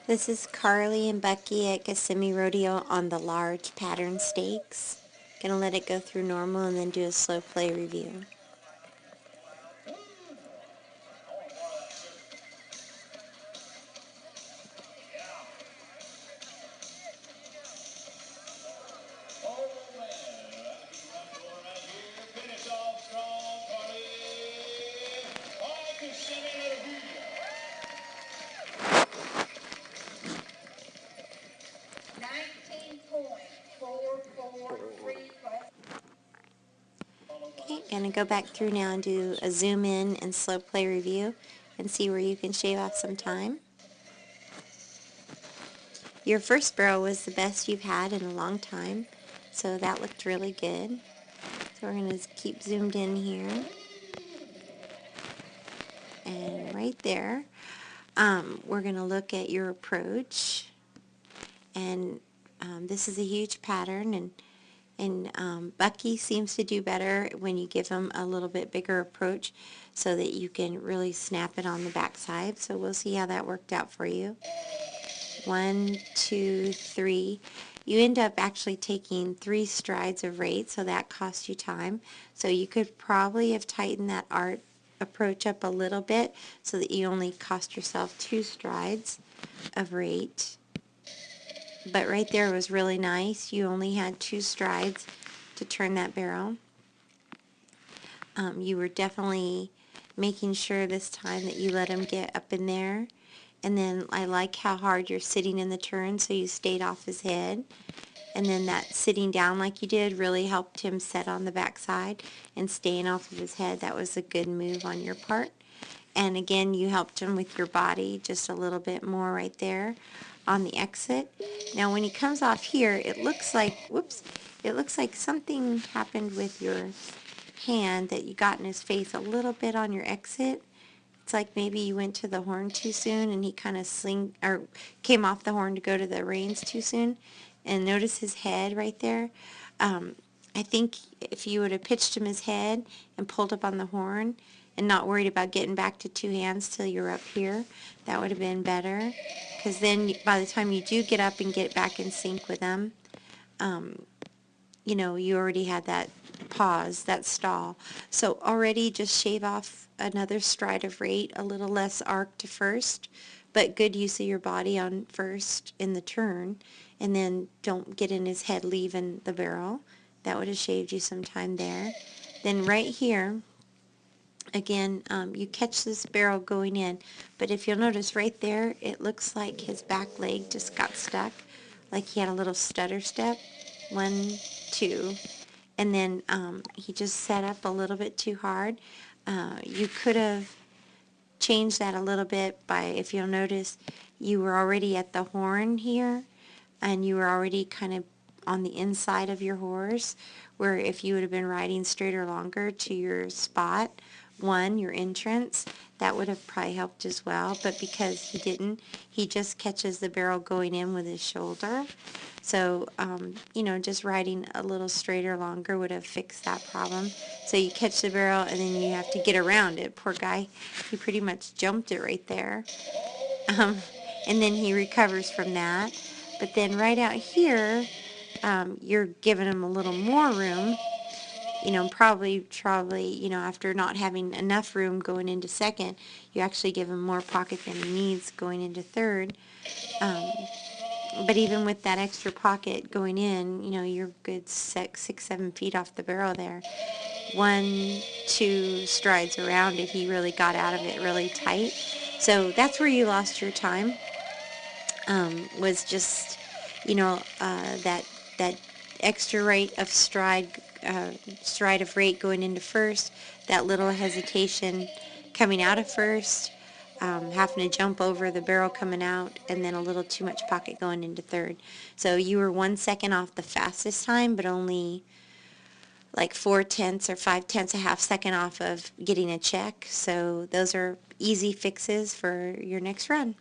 This is Carlee and Bucky at Rodeo on the large pattern stakes. Gonna let it go through normal and then do a slow play review. Okay, gonna go back through now and do a zoom in and slow play review and see where you can shave off some time. Your first barrel was the best you've had in a long time, so that looked really good. So we're gonna keep zoomed in here. And right there, we're gonna look at your approach. And this is a huge pattern, and Bucky seems to do better when you give him a little bit bigger approach so that you can really snap it on the backside. So we'll see how that worked out for you. 1, 2, 3. You end up actually taking 3 strides of rate, so that cost you time. So you could probably have tightened that art approach up a little bit so that you only cost yourself 2 strides of rate. But right there was really nice. You only had 2 strides to turn that barrel. You were definitely making sure this time that you let him get up in there. And then I like how hard you're sitting in the turn, so you stayed off his head. And then that sitting down like you did really helped him set on the backside and staying off of his head. That was a good move on your part. And again, you helped him with your body just a little bit more right there on the exit. Now when he comes off here, it looks like, whoops, it looks like something happened with your hand that you got in his face a little bit on your exit. It's like maybe you went to the horn too soon and he kind of came off the horn to go to the reins too soon. And notice his head right there. I think if you would have pitched him his head and pulled up on the horn and not worried about getting back to 2 hands till you're up here, that would have been better. Because then by the time you do get up and get back in sync with them, you know, you already had that pause, that stall. So already just shave off another stride of rate, a little less arc to first, but good use of your body on first in the turn, and then don't get in his head leaving the barrel. That would have shaved you some time there. Then right here, again, you catch this barrel going in, but if you'll notice right there, it looks like his back leg just got stuck, like he had a little stutter step. 1, 2, and then he just set up a little bit too hard. You could have changed that a little bit by, if you'll notice, you were already at the horn here, and you were already kind of on the inside of your horse, where if you would have been riding straighter longer to your spot, your entrance, that would have probably helped as well. But because he didn't, he just catches the barrel going in with his shoulder. So, you know, just riding a little straighter longer would have fixed that problem. So you catch the barrel and then you have to get around it. Poor guy, he pretty much jumped it right there. And then he recovers from that. But then right out here, you're giving him a little more room. You know, probably, you know, after not having enough room going into second, you actually give him more pocket than he needs going into third. But even with that extra pocket going in, you know, you're good 6, 7 feet off the barrel there. 1, 2 strides around it, he really got out of it really tight. So that's where you lost your time, was just, you know, that extra rate of stride of rate going into first, that little hesitation coming out of first, having to jump over the barrel coming out, and then a little too much pocket going into third. So you were 1 second off the fastest time, but only like 4/10 or 5/10 a half second off of getting a check. So those are easy fixes for your next run.